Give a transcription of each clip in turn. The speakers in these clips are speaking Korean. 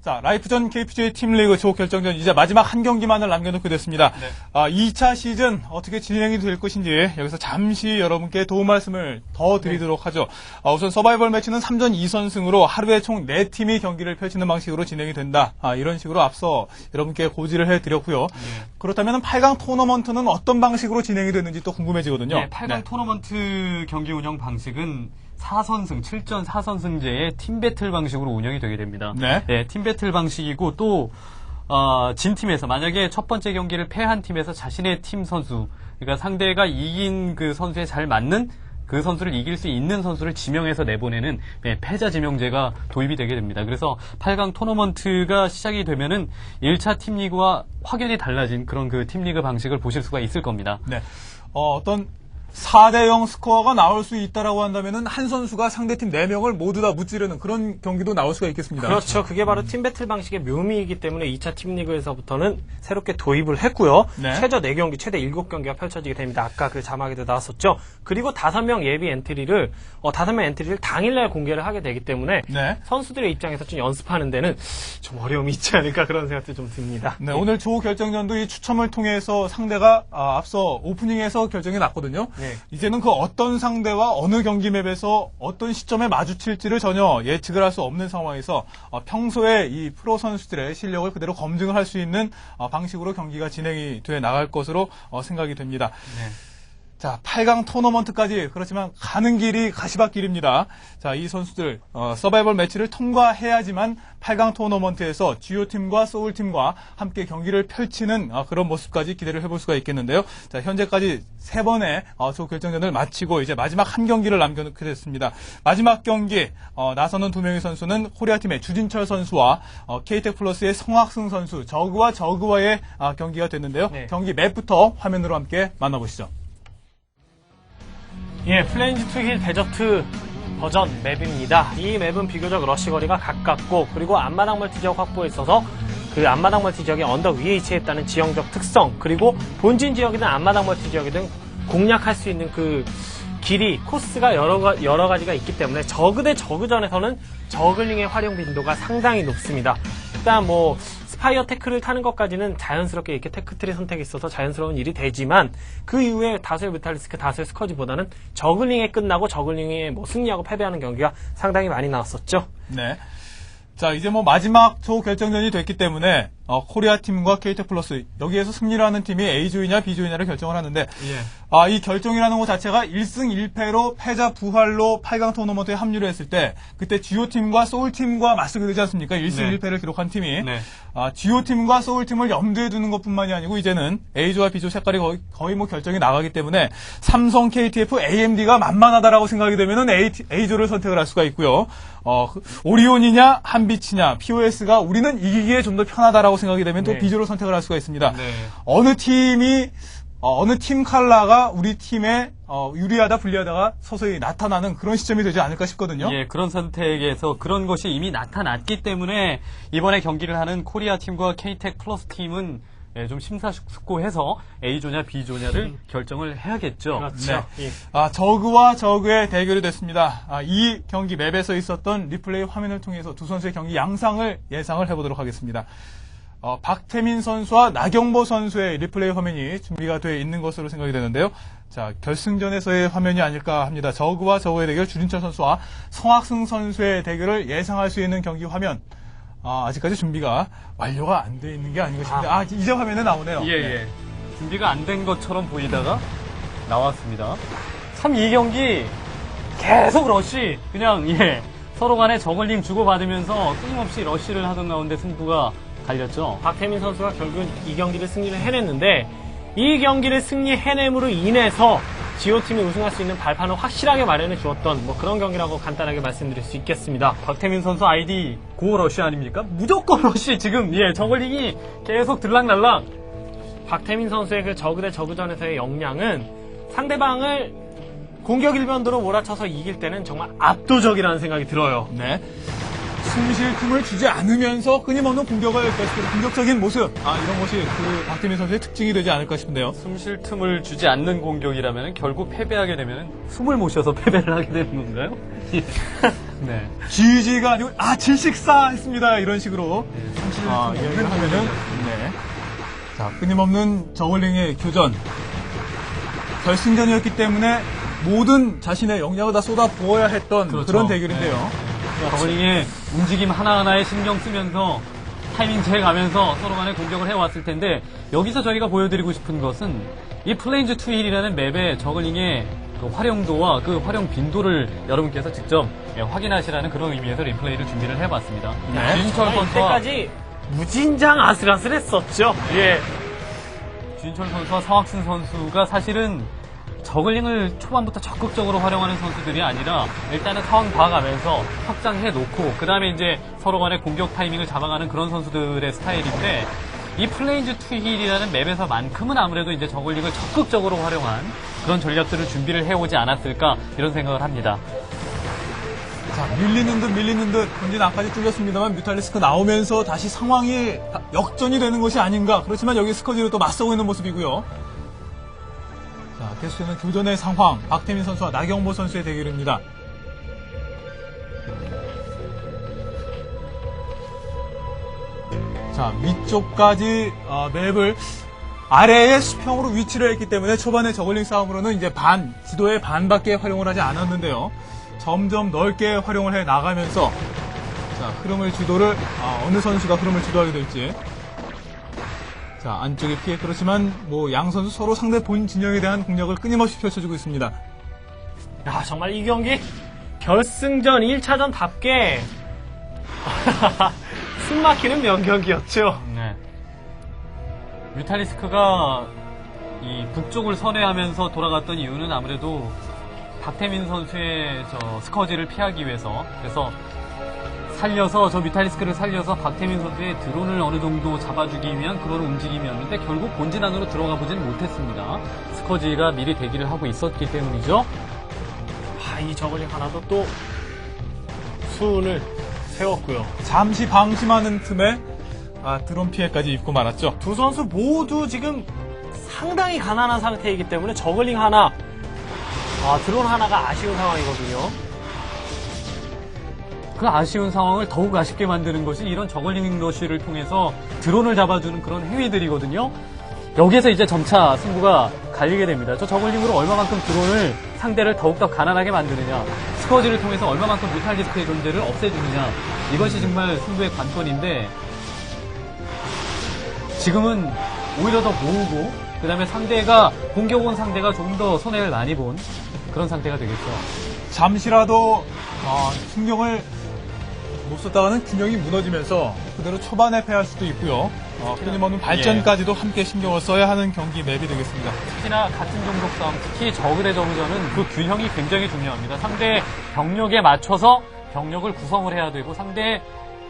자, 라이프전 KPGA 팀리그 조 결정전 이제 마지막 한 경기만을 남겨놓게 됐습니다. 네. 2차 시즌 어떻게 진행이 될 것인지 여기서 잠시 여러분께 도움 말씀을 더 드리도록 하죠. 우선 서바이벌 매치는 3전 2선승으로 하루에 총 4팀이 경기를 펼치는 방식으로 진행이 된다. 이런 식으로 앞서 여러분께 고지를 해드렸고요. 그렇다면 8강 토너먼트는 어떤 방식으로 진행이 되는지 또 궁금해지거든요. 네, 8강 토너먼트 경기 운영 방식은 4선승, 7전 4선승제의 팀 배틀 방식으로 운영이 되게 됩니다. 네. 팀 배틀 방식이고 또 진 팀에서 만약에 첫 번째 경기를 패한 팀에서 자신의 팀 선수, 그러니까 상대가 이긴 그 선수에 잘 맞는 그 선수를 이길 수 있는 선수를 지명해서 내보내는 패자 지명제가 도입이 되게 됩니다. 그래서 8강 토너먼트가 시작이 되면은 1차 팀리그와 확연히 달라진 그런 그 팀리그 방식을 보실 수가 있을 겁니다. 네. 어떤 4대0 스코어가 나올 수 있다라고 한다면은 한 선수가 상대팀 4명을 모두 다 무찌르는 그런 경기도 나올 수가 있겠습니다. 그렇죠. 그게 바로 팀 배틀 방식의 묘미이기 때문에 2차 팀리그에서부터는 새롭게 도입을 했고요. 네. 최저 4경기, 최대 7경기가 펼쳐지게 됩니다. 아까 그 자막에도 나왔었죠. 그리고 5명 예비 엔트리를 5명 엔트리를 당일날 공개를 하게 되기 때문에 네. 선수들의 입장에서 좀 연습하는 데는 좀 어려움이 있지 않을까 그런 생각도 좀 듭니다. 네, 오늘 조 결정전도 이 추첨을 통해서 상대가 앞서 오프닝에서 결정이 났거든요. 네. 이제는 그 어떤 상대와 어느 경기 맵에서 어떤 시점에 마주칠지를 전혀 예측을 할 수 없는 상황에서 평소에 이 프로 선수들의 실력을 그대로 검증을 할 수 있는 방식으로 경기가 진행이 돼 나갈 것으로 생각이 됩니다. 네. 자, 8강 토너먼트까지 그렇지만 가는 길이 가시밭길입니다. 자, 이 선수들 서바이벌 매치를 통과해야지만 8강 토너먼트에서 GO팀과 소울팀과 함께 경기를 펼치는 그런 모습까지 기대를 해볼 수가 있겠는데요. 자, 현재까지 3번의 조 결정전을 마치고 이제 마지막 한 경기를 남겨놓게 됐습니다. 마지막 경기 나서는 2명의 선수는 코리아팀의 주진철 선수와 KTEC 플러스의 성학승 선수, 저그와 저그와의 경기가 됐는데요. 네. 경기 맵부터 화면으로 함께 만나보시죠. 예, 플레인즈 투 힐 데저트 버전 맵입니다. 이 맵은 비교적 러시 거리가 가깝고 그리고 앞마당 멀티 지역 확보에 있어서 그 앞마당 멀티 지역이 언덕 위에 위치했다는 지형적 특성 그리고 본진 지역이든 앞마당 멀티 지역이든 공략할 수 있는 그 길이 코스가 여러 가지가 있기 때문에 저그 대 저그전에서는 저글링의 활용 빈도가 상당히 높습니다. 일단 뭐 스파이어 테크를 타는 것까지는 자연스럽게 이렇게 테크트리 선택이 있어서 자연스러운 일이 되지만 그 이후에 다수의 뮤탈리스크, 다수의 스커지보다는 저글링에 끝나고 저글링에 뭐 승리하고 패배하는 경기가 상당히 많이 나왔었죠. 네. 자, 이제 뭐 마지막 조 결정전이 됐기 때문에 코리아 팀과 KTEC 플러스 여기에서 승리를 하는 팀이 A조이냐 B조이냐를 결정을 하는데 이 결정이라는 것 자체가 1승 1패로 패자 부활로 8강 토너먼트에 합류를 했을 때 그때 GO팀과 소울팀과 맞서게 되지 않습니까? 1승 네. 1패를 기록한 팀이 네. GO팀과 소울팀을 염두에 두는 것뿐만이 아니고 이제는 A조와 B조 색깔이 거의 뭐 결정이 나가기 때문에 삼성, KTF, AMD가 만만하다라고 생각이 되면은 A조를 선택을 할 수가 있고요. 오리온이냐 한빛이냐 POS가 우리는 이기기에 좀 더 편하다라고 생각이 되면 또 네. B조를 선택을 할 수가 있습니다. 네. 어느 팀 컬러가 우리 팀에 유리하다 불리하다가 서서히 나타나는 그런 시점이 되지 않을까 싶거든요. 예, 그런 선택에서 그런 것이 이미 나타났기 때문에 이번에 경기를 하는 코리아 팀과 KTEC 플러스 팀은 좀 심사숙고해서 A조냐 B조냐를 결정을 해야겠죠. 그렇죠. 네. 예. 저그와 저그의 대결이 됐습니다. 이 경기 맵에서 있었던 리플레이 화면을 통해서 두 선수의 경기 양상을 예상을 해보도록 하겠습니다. 박태민 선수와 나경보 선수의 리플레이 화면이 준비가 되어 있는 것으로 생각이 되는데요. 자, 결승전에서의 화면이 아닐까 합니다. 저그와 저그의 대결, 주진철 선수와 성학승 선수의 대결을 예상할 수 있는 경기 화면. 아직까지 준비가 완료가 안 돼 있는 게 아닌가 싶은데, 이제 화면에 나오네요. 예, 예. 준비가 안 된 것처럼 보이다가 나왔습니다. 참 이 경기 계속 러쉬, 그냥, 서로 간에 저글링 주고받으면서 끊임없이 러쉬를 하던 가운데 승부가 갈렸죠. 박태민 선수가 결국 이 경기를 승리를 해냈는데 이 경기를 승리해냄으로 인해서 GO팀이 우승할 수 있는 발판을 확실하게 마련해 주었던 뭐 그런 경기라고 간단하게 말씀드릴 수 있겠습니다. 박태민 선수 아이디 고 러쉬 아닙니까? 무조건 러쉬 지금 저글링이 계속 들락날락. 박태민 선수의 그 저그 대 저그전에서의 역량은 상대방을 공격 일변도로 몰아쳐서 이길 때는 정말 압도적이라는 생각이 들어요. 네. 숨쉴 틈을 주지 않으면서 끊임없는 공격을 계속해서 공격적인 모습. 이런 것이 그 박태민 선수의 특징이 되지 않을까 싶은데요. 숨 쉴 틈을 주지 않는 공격이라면 결국 패배하게 되면 숨을 못 쉬어서 패배를 하게 되는 건가요? 네. GG가 아니고 질식사 했습니다. 이런 식으로 이야기를 하면은 네. 자, 끊임없는 저글링의 교전. 결승전이었기 때문에 모든 자신의 역량을 다 쏟아 부어야 했던 그렇죠. 그런 대결인데요. 저글링의 움직임 하나하나에 신경 쓰면서 타이밍 재가면서 서로 간에 공격을 해왔을 텐데 여기서 저희가 보여드리고 싶은 것은 이 플레인즈 투 힐이라는 맵의 저글링의 그 활용도와 그 활용 빈도를 여러분께서 직접 확인하시라는 그런 의미에서 리플레이를 준비를 해봤습니다. 네. 주진철 선수와 이때까지 무진장 아슬아슬했었죠. 예. 주진철 선수와 성학승 선수가 사실은 저글링을 초반부터 적극적으로 활용하는 선수들이 아니라 일단은 상황 봐가면서 확장해 놓고 그 다음에 이제 서로 간의 공격 타이밍을 잡아가는 그런 선수들의 스타일인데 이 플레인즈 투 힐이라는 맵에서만큼은 아무래도 이제 저글링을 적극적으로 활용한 그런 전략들을 준비를 해오지 않았을까 이런 생각을 합니다. 자, 밀리는 듯 본진 앞까지 뚫렸습니다만 뮤탈리스크 나오면서 다시 상황이 역전이 되는 것이 아닌가. 그렇지만 여기 스커지로 또 맞서고 있는 모습이고요. 자, 계속되는 교전의 상황. 박태민 선수와 나경보 선수의 대결입니다. 자, 위쪽까지 맵을 아래의 수평으로 위치를 했기 때문에 초반에 저글링 싸움으로는 이제 지도의 반밖에 활용을 하지 않았는데요. 점점 넓게 활용을 해 나가면서 자, 흐름을 주도를 어느 선수가 흐름을 주도하게 될지. 자, 안쪽에 피해 그렇지만 양 선수 서로 상대 본 진영에 대한 공략을 끊임없이 펼쳐주고 있습니다. 야, 정말 이 경기 결승전 1차전답게 숨막히는 명경기였죠. 네. 뮤탈리스크가 이 북쪽을 선회하면서 돌아갔던 이유는 아무래도 박태민 선수의 저 스커지를 피하기 위해서 그래서 저 뮤탈리스크를 살려서 박태민 선수의 드론을 어느 정도 잡아주기 위한 그런 움직임이었는데 결국 본진 안으로 들어가 보지는 못했습니다. 스커지가 미리 대기를 하고 있었기 때문이죠. 이 저글링 하나도 또 수운을 세웠고요. 잠시 방심하는 틈에 드론 피해까지 입고 말았죠. 두 선수 모두 지금 상당히 가난한 상태이기 때문에 저글링 하나, 드론 하나가 아쉬운 상황이거든요. 그 아쉬운 상황을 더욱 아쉽게 만드는 것이 이런 저글링 러쉬를 통해서 드론을 잡아주는 그런 행위들이거든요. 여기에서 이제 점차 승부가 갈리게 됩니다. 저 저글링으로 얼마만큼 드론을 상대를 더욱더 가난하게 만드느냐, 스커지를 통해서 얼마만큼 뮤탈리스크의 존재를 없애주느냐, 이것이 정말 승부의 관건인데 지금은 오히려 더 모으고 그 다음에 공격 온 상대가 좀 더 손해를 많이 본 그런 상태가 되겠죠. 잠시라도 신경을 못 썼다가는 균형이 무너지면서 그대로 초반에 패할 수도 있고요. 끊임없는 발전까지도 함께 신경을 써야 하는 경기 맵이 되겠습니다. 특히나 같은 종족 싸움, 특히 저그 대 저그전은 그 균형이 굉장히 중요합니다. 상대의 병력에 맞춰서 병력을 구성을 해야 되고 상대의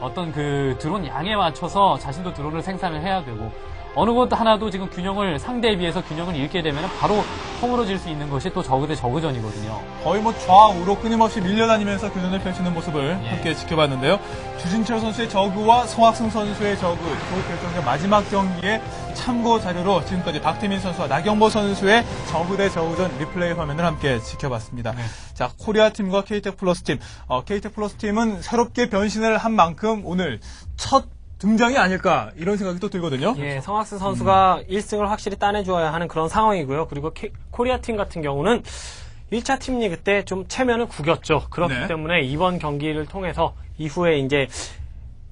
어떤 그 드론 양에 맞춰서 자신도 드론을 생산을 해야 되고 어느 것 하나도 지금 상대에 비해서 균형을 잃게 되면 바로 허물어질 수 있는 것이 또 저그 대 저그전이거든요. 거의 좌우로 끊임없이 밀려다니면서 교전을 펼치는 모습을 함께 지켜봤는데요. 주진철 선수의 저그와 성학승 선수의 저그 결정전 마지막 경기의 참고 자료로 지금까지 박태민 선수와 나경보 선수의 저그 대 저그전 리플레이 화면을 함께 지켜봤습니다. 네. 자, 코리아 팀과 KTEC 플러스 팀. KTEC 플러스 팀은 새롭게 변신을 한 만큼 오늘 첫 등장이 아닐까 이런 생각이 또 들거든요. 예, 성학승 선수가 1승을 확실히 따내줘야 하는 그런 상황이고요. 그리고 코리아 팀 같은 경우는 1차 팀 리그 때 좀 체면을 구겼죠. 그렇기 때문에 이번 경기를 통해서 이후에 이제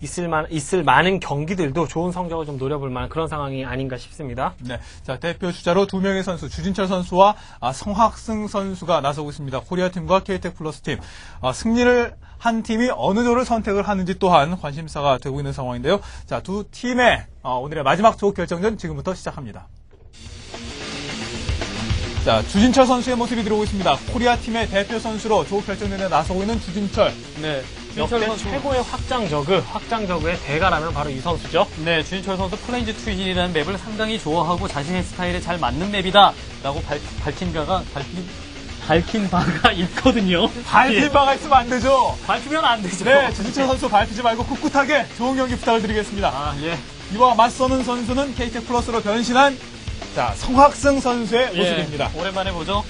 있을 많은 경기들도 좋은 성적을 좀 노려볼 만한 그런 상황이 아닌가 싶습니다. 네, 자, 대표 주자로 두 명의 선수 주진철 선수와 성학승 선수가 나서고 있습니다. 코리아 팀과 KTEC 플러스 팀. 승리를 한 팀이 어느 조를 선택을 하는지 또한 관심사가 되고 있는 상황인데요. 자, 두 팀의 오늘의 마지막 조 결정전 지금부터 시작합니다. 자, 주진철 선수의 모습이 들어오고 있습니다. 코리아 팀의 대표 선수로 조 결정전에 나서고 있는 주진철. 네, 역대 최고의 확장저그의 대가라면 바로 이 선수죠. 네, 주진철 선수 플레인즈 투 힐이라는 맵을 상당히 좋아하고 자신의 스타일에 잘 맞는 맵이다 라고 밝힌 바가 있거든요. 밟힌 예. 바가 있으면 안 되죠. 밝히면 안 되죠. 네, 주진철 선수 밟히지 말고 꿋꿋하게 좋은 경기 부탁을 드리겠습니다. 아, 예. 이와 맞서는 선수는 KT 플러스로 변신한 자, 성학승 선수의 예, 모습입니다. 오랜만에 보죠.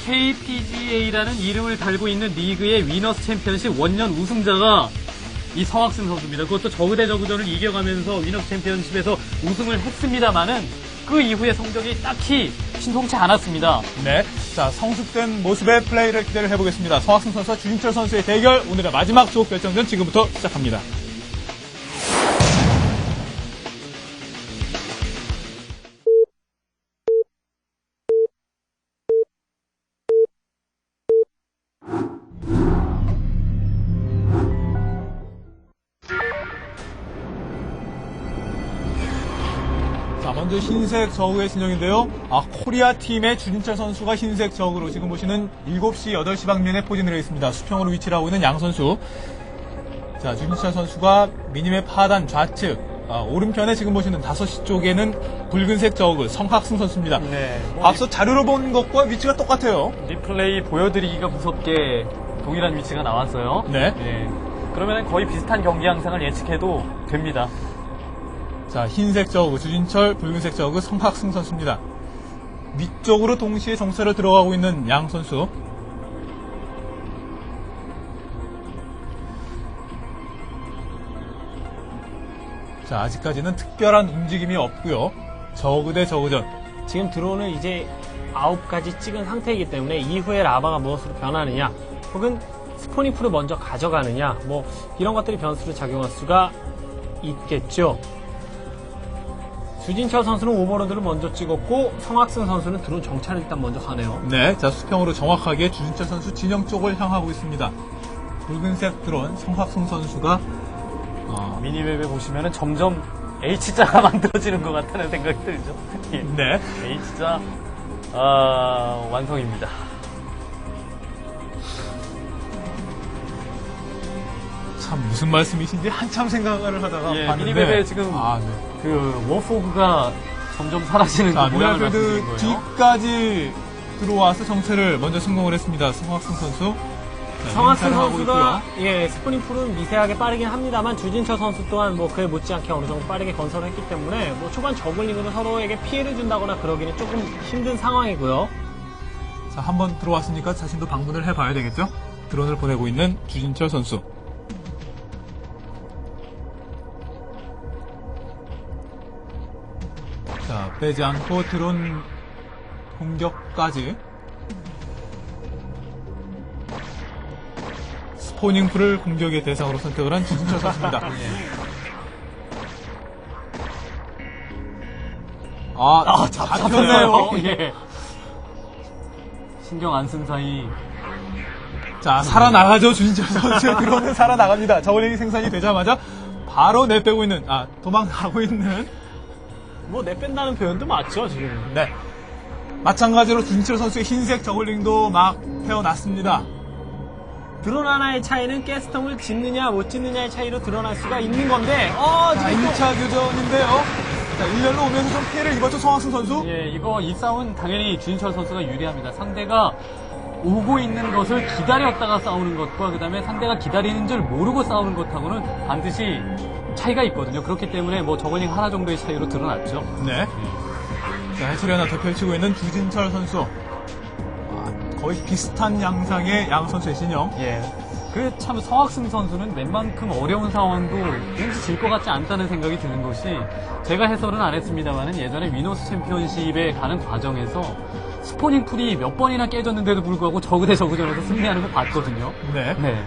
KPGA라는 이름을 달고 있는 리그의 위너스 챔피언십 원년 우승자가 이 성학승 선수입니다. 그것도 저그 대 저그전을 이겨가면서 위너스 챔피언십에서 우승을 했습니다만은 그 이후에 성적이 딱히 신통치 않았습니다. 네, 자 성숙된 모습의 플레이를 기대를 해보겠습니다. 성학승 선수와 주진철 선수의 대결 오늘의 마지막 조국 결정전 지금부터 시작합니다. 자, 먼저 흰색 저그의 진영인데요. 코리아 팀의 주진철 선수가 흰색 저그로 지금 보시는 7시, 8시 방면에 포진을 해 있습니다. 수평으로 위치를 하고 있는 양 선수. 자, 주진철 선수가 미니맵 하단 좌측, 오른편에 지금 보시는 5시 쪽에는 붉은색 저그, 성학승 선수입니다. 네. 앞서 자료로 본 것과 위치가 똑같아요. 리플레이 보여드리기가 무섭게 동일한 위치가 나왔어요. 네. 예. 그러면 거의 비슷한 경기 양상을 예측해도 됩니다. 자, 흰색 저그, 주진철, 붉은색 저그, 성학승 선수입니다. 위쪽으로 동시에 정찰을 들어가고 있는 양 선수. 자, 아직까지는 특별한 움직임이 없고요. 저그 대 저그전. 지금 드론을 이제 9가지 찍은 상태이기 때문에 이후에 라바가 무엇으로 변하느냐 혹은 스포니프를 먼저 가져가느냐 뭐 이런 것들이 변수로 작용할 수가 있겠죠. 주진철 선수는 오버로드를 먼저 찍었고 성학승 선수는 드론 정찰을 일단 먼저 가네요. 네, 자, 수평으로 정확하게 주진철 선수 진영 쪽을 향하고 있습니다. 붉은색 드론 성학승 선수가 미니맵에 보시면은 점점 H자가 만들어지는 것 같다는 생각이 들죠. 예. 네, H자 완성입니다. 참 무슨 말씀이신지 한참 생각을 하다가 예, 봤는데 미니맵에 지금 네. 그 워포그가 점점 사라지는 자, 그 모양을 미라필드 말씀드린 거예요. 뒤까지 들어와서 정체를 먼저 성공을 했습니다. 성학승 선수. 자, 성학승 인사를 하고 선수가 있고요. 스포니프는 미세하게 빠르긴 합니다만 주진철 선수 또한 뭐 그에 못지않게 어느 정도 빠르게 건설을 했기 때문에 뭐 초반 저글링으로 서로에게 피해를 준다거나 그러기는 조금 힘든 상황이고요. 자, 한번 들어왔으니까 자신도 방문을 해봐야 되겠죠? 드론을 보내고 있는 주진철 선수. 자, 빼지 않고 드론 공격까지. 스포닝풀을 공격의 대상으로 선택을 한 주진철 선수입니다. 잡혔네요. 예. 신경 안 쓴 사이 자, 살아나가죠. 주진철 선수의 드론은 살아나갑니다. 저울링이 생산이 되자마자 바로 내빼고 있는, 도망가고 있는. 뭐 내뺀다는 표현도 맞죠 지금. 네. 마찬가지로 주진철 선수의 흰색 저글링도 막 태어났습니다. 드론 하나의 차이는 가스통을 짓느냐 못 짓느냐의 차이로 드러날 수가 있는 건데 자, 지금 또 1차 교전인데요. 자, 1년로 오면서 좀 피해를 입었죠, 성학승 선수. 예, 이 싸움은 당연히 주진철 선수가 유리합니다. 상대가 오고 있는 것을 기다렸다가 싸우는 것과 그 다음에 상대가 기다리는 줄 모르고 싸우는 것하고는 반드시 차이가 있거든요. 그렇기 때문에 뭐 저글링 하나 정도의 차이로 드러났죠. 네. 자, 해처리 하나 더 펼치고 있는 주진철 선수. 거의 비슷한 양상의 양 선수의 진영. 예. 그 참 성학승 선수는 웬만큼 어려운 상황도 왠지 질 것 같지 않다는 생각이 드는 것이 제가 해설은 안 했습니다만은 예전에 위너스 챔피언십에 가는 과정에서 스포닝 풀이 몇 번이나 깨졌는데도 불구하고 저그 대 저그전에서 승리하는 거 봤거든요. 네. 네.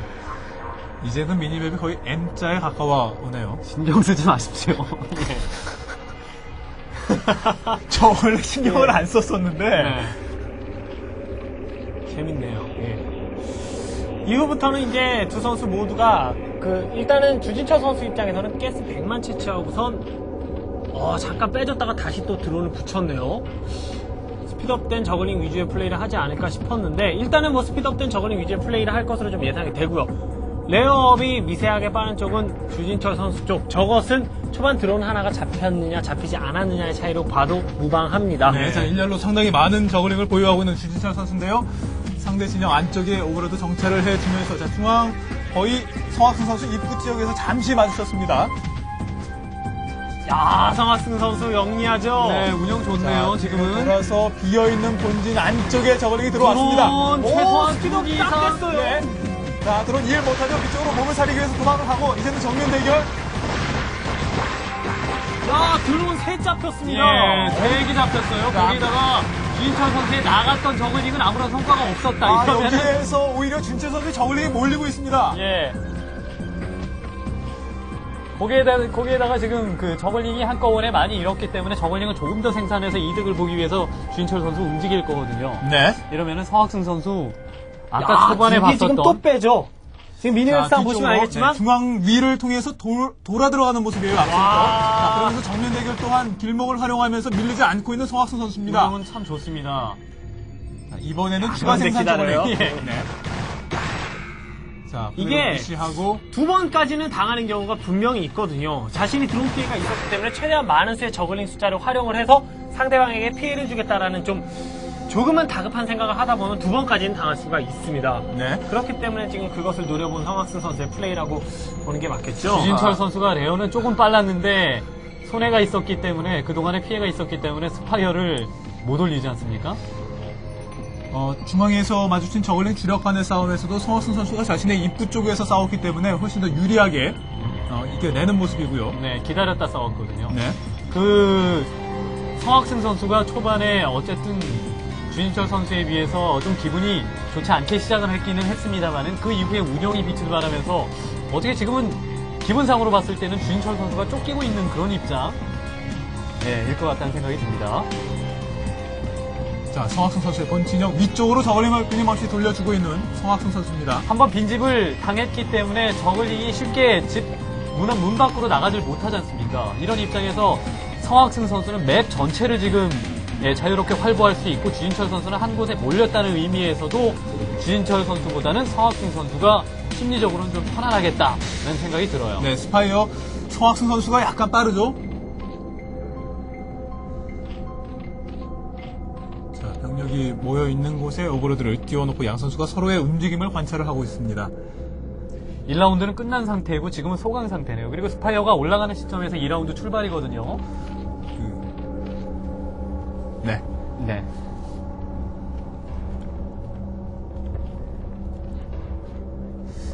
이제는 미니맵이 거의 M자에 가까워 오네요. 신경 쓰지 마십시오. 예. 저 원래 신경을 안 썼었는데. 네. 재밌네요. 예. 이후부터는 이제 두 선수 모두가 일단은 주진철 선수 입장에서는 가스 100만 채취하고선 잠깐 빼줬다가 다시 또 드론을 붙였네요. 스피드업된 저글링 위주의 플레이를 하지 않을까 싶었는데 일단은 뭐 스피드업된 저글링 위주의 플레이를 할 것으로 좀 예상이 되고요. 레어업이 미세하게 빠른 쪽은 주진철 선수 쪽, 저것은 초반 드론 하나가 잡혔느냐 잡히지 않았느냐의 차이로 봐도 무방합니다. 네, 자, 1년로 상당히 많은 저글링을 보유하고 있는 주진철 선수인데요. 상대 진영 안쪽에 오버로드 정찰을 해주면서 자, 중앙 거의 성학승 선수 입구 지역에서 잠시 마주쳤습니다. 야, 성학승 선수 영리하죠? 네, 운영 좋네요, 지금은. 돌아서 비어있는 본진 안쪽에 저글링이 들어왔습니다. 드론 최소한 스피드 2기 딱 이상. 됐어요. 네. 자, 드론 이해 못하죠? 위쪽으로 몸을 사리기 위해서 도망을 하고 이제는 정면 대결. 야, 드론 셋 잡혔습니다. 예, 대기 잡혔어요. 거기다가 주인철 선수의 나갔던 저글링은 아무런 성과가 없었다. 아, 이러면은 여기에서 오히려 준채 선수의 저글링이 몰리고 있습니다. 예. 거기에다가 지금 그 저글링이 한꺼번에 많이 잃었기 때문에 저글링은 조금 더 생산해서 이득을 보기 위해서 주인철 선수 움직일 거거든요. 네. 이러면은 서학승 선수 아까 초반에 이게 지금 또 봤었던 빼죠. 지금 미니맵상 보시면 알겠지만 네, 중앙 위를 통해서 돌아 들어가는 모습이에요. 앞서부터. 자, 그러면서 정면 대결 또한 길목을 활용하면서 밀리지 않고 있는 성학승 선수입니다. 운영은 참 좋습니다. 자, 이번에는 추가 그런데 생산 기다려요. 저글링. 네. 자, 이게 무시하고 두 번까지는 당하는 경우가 분명히 있거든요. 자신이 드론 피해가 있었기 때문에 최대한 많은 수의 저글링 숫자를 활용을 해서 상대방에게 피해를 주겠다라는 좀 조금은 다급한 생각을 하다 보면 두 번까지는 당할 수가 있습니다. 네. 그렇기 때문에 지금 그것을 노려본 성학승 선수의 플레이라고 보는 게 맞겠죠. 주진철 선수가 레어는 조금 빨랐는데 손해가 있었기 때문에 그동안에 피해가 있었기 때문에 스파이어를 못 올리지 않습니까? 중앙에서 마주친 저글링 주력 간의 싸움에서도 성학승 선수가 자신의 입구 쪽에서 싸웠기 때문에 훨씬 더 유리하게 이겨내는 모습이고요. 네, 기다렸다 싸웠거든요. 네. 그 성학승 선수가 초반에 어쨌든 주진철 선수에 비해서 좀 기분이 좋지 않게 시작을 했기는 했습니다만은 그 이후에 운영이 빛을 발하면서 어떻게 지금은 기분상으로 봤을 때는 주진철 선수가 쫓기고 있는 그런 입장 일 것 같다는 생각이 듭니다. 자, 성학승 선수의 본 진영 위쪽으로 저글링을 끊임없이 돌려주고 있는 성학승 선수입니다. 한번 빈집을 당했기 때문에 저글링이 쉽게 집 문 밖으로 나가질 못하지 않습니까? 이런 입장에서 성학승 선수는 맵 전체를 지금 자유롭게 활보할 수 있고 주진철 선수는 한 곳에 몰렸다는 의미에서도 주진철 선수보다는 성학승 선수가 심리적으로는 좀 편안하겠다는 생각이 들어요. 네, 스파이어 성학승 선수가 약간 빠르죠? 자, 병력이 모여있는 곳에 오버로드를 띄워놓고 양 선수가 서로의 움직임을 관찰을 하고 있습니다. 1라운드는 끝난 상태이고 지금은 소강 상태네요. 그리고 스파이어가 올라가는 시점에서 2라운드 출발이거든요. 네. 네.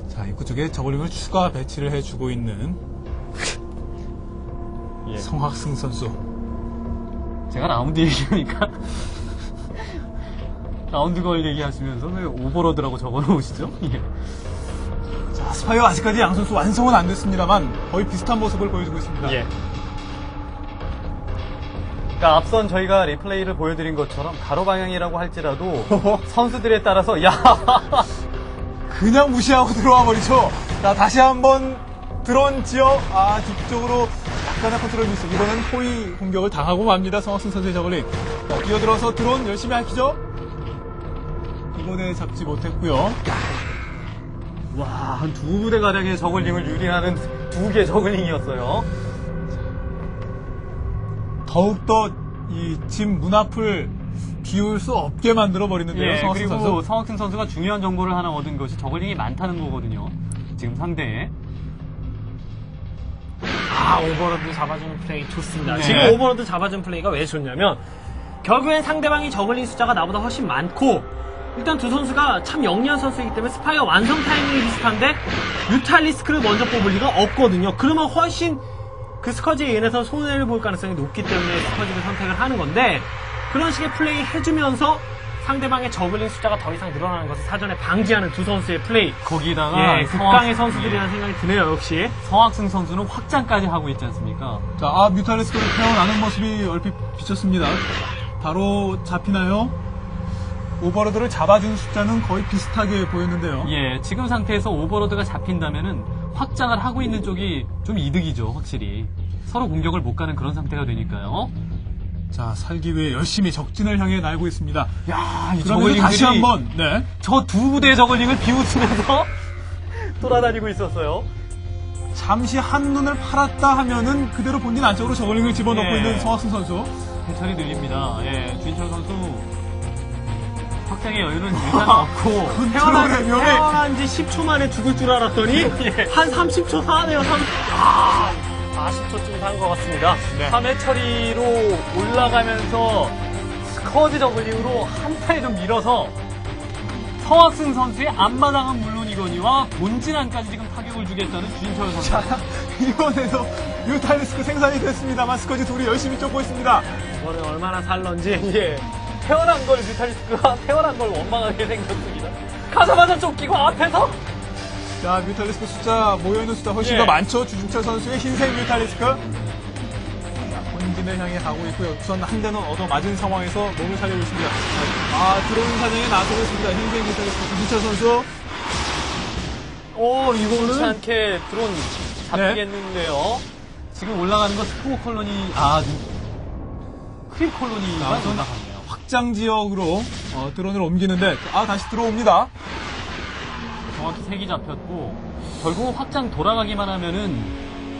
자, 입구 쪽에 저글링을 추가 배치를 해주고 있는 예. 성학승 선수. 제가 라운드 얘기하니까 라운드 걸 얘기하시면서 왜 오버로드라고 적어놓으시죠? 예. 자, 스파이어 아직까지 양 선수 완성은 안 됐습니다만 거의 비슷한 모습을 보여주고 있습니다. 예. 그러니까 앞선 저희가 리플레이를 보여드린 것처럼 가로 방향이라고 할지라도 선수들에 따라서 야 그냥 무시하고 들어와 버리죠. 자, 다시 한번 드론 지역 뒤쪽으로 약간의 컨트롤 미스. 이번엔 포위 공격을 당하고 맙니다. 성학승 선수의 저글링. 자, 뛰어들어서 드론 열심히 하시죠. 이번에 잡지 못했고요. 와, 한 두 부대 가량의 저글링을 유리하는 두 개의 저글링이었어요. 더욱더 이 집 문 앞을 비울 수 없게 만들어 버리는데요. 예, 성학승 그리고 선수. 성학승 선수가 중요한 정보를 하나 얻은 것이 저글링이 많다는 거거든요. 지금 상대에. 오버로드 잡아주는 플레이 좋습니다. 네. 지금 오버로드 잡아주는 플레이가 왜 좋냐면 결국엔 상대방이 저글링 숫자가 나보다 훨씬 많고 일단 두 선수가 참 영리한 선수이기 때문에 스파이어 완성 타이밍이 비슷한데 뮤탈리스크를 먼저 뽑을 리가 없거든요. 그러면 훨씬 그 스커지에 인해서 손해를 볼 가능성이 높기 때문에 스커지를 선택을 하는 건데 그런 식의 플레이 해주면서 상대방의 저글링 숫자가 더 이상 늘어나는 것을 사전에 방지하는 두 선수의 플레이. 거기다가 극강의 선수들이라는 생각이 드네요. 역시 성학승 선수는 확장까지 하고 있지 않습니까? 자, 뮤탈리스크를 태어나는 모습이 얼핏 비쳤습니다. 바로 잡히나요? 오버로드를 잡아준 숫자는 거의 비슷하게 보였는데요. 예, 지금 상태에서 오버로드가 잡힌다면은 확장을 하고 있는 쪽이 좀 이득이죠, 확실히. 서로 공격을 못 가는 그런 상태가 되니까요. 자, 살기 위해 열심히 적진을 향해 날고 있습니다. 야, 이 그러면 다시 저글링들이 한번, 네. 저 두 부대의 저글링을 비웃으면서 돌아다니고 있었어요. 잠시 한눈을 팔았다 하면은 그대로 본진 안쪽으로 저글링을 집어넣고 예. 있는 성학승 선수. 해철이 늘립니다. 예, 주인철 선수 확장의 여유는 일단 없고 태어난 지 10초 만에 죽을 줄 알았더니 한 30초 사네요. 40초쯤 산 것 같습니다. 네. 3회 처리로 올라가면서 스커지 저글링으로 한타에도 밀어서 서학승 선수의 앞마당은 물론이거니와 본진 안까지 지금 타격을 주겠다는 주진철 선수. 자, 이번에도 뮤탈리스크 생산이 됐습니다만 스커지 둘이 열심히 쫓고 있습니다. 이번엔 얼마나 살런지. 예. 태어난 걸 뮤탈리스크가 태어난 걸 원망하게 생겼습니다. 가자마자 쫓기고 앞에서 자, 뮤탈리스크 숫자, 모여있는 숫자 훨씬 예. 더 많죠. 주진철 선수의 흰색 뮤탈리스크. 자, 본진을 향해 가고 있고요. 우선 한 대는 얻어맞은 상황에서 몸을 살리고 있습니다. 드론 사냥에 나서고 있습니다. 흰색 뮤탈리스크 주진철 선수. 이거는 않게 드론 잡히겠는데요. 지금 올라가는 건 스포 콜로니, 크립 콜로니가 우선 올라가네요. 확장 지역으로 드론을 옮기는데, 다시 들어옵니다. 정확히 색이 잡혔고 결국 확장 돌아가기만 하면은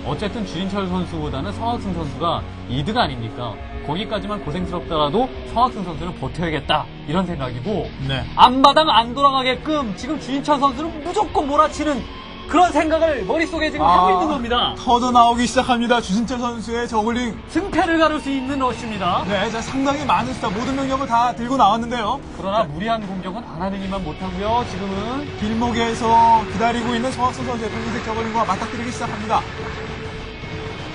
어쨌든 주진철 선수보다는 서학승 선수가 이득 아닙니까? 거기까지만 고생스럽더라도 서학승 선수는 버텨야겠다 이런 생각이고 네. 앞마당 안 돌아가게끔 지금 주진철 선수는 무조건 몰아치는 그런 생각을 머릿속에 지금 하고 있는 겁니다. 터져 나오기 시작합니다. 주진철 선수의 저글링. 승패를 가를 수 있는 러쉬입니다. 네, 자, 상당히 많은 숫자, 모든 명령을 다 들고 나왔는데요. 그러나 무리한 공격은 안 하는 이만 못하고요. 지금은 길목에서 기다리고 있는 서학승 선수의 붉은색 저글링과 맞닥뜨리기 시작합니다.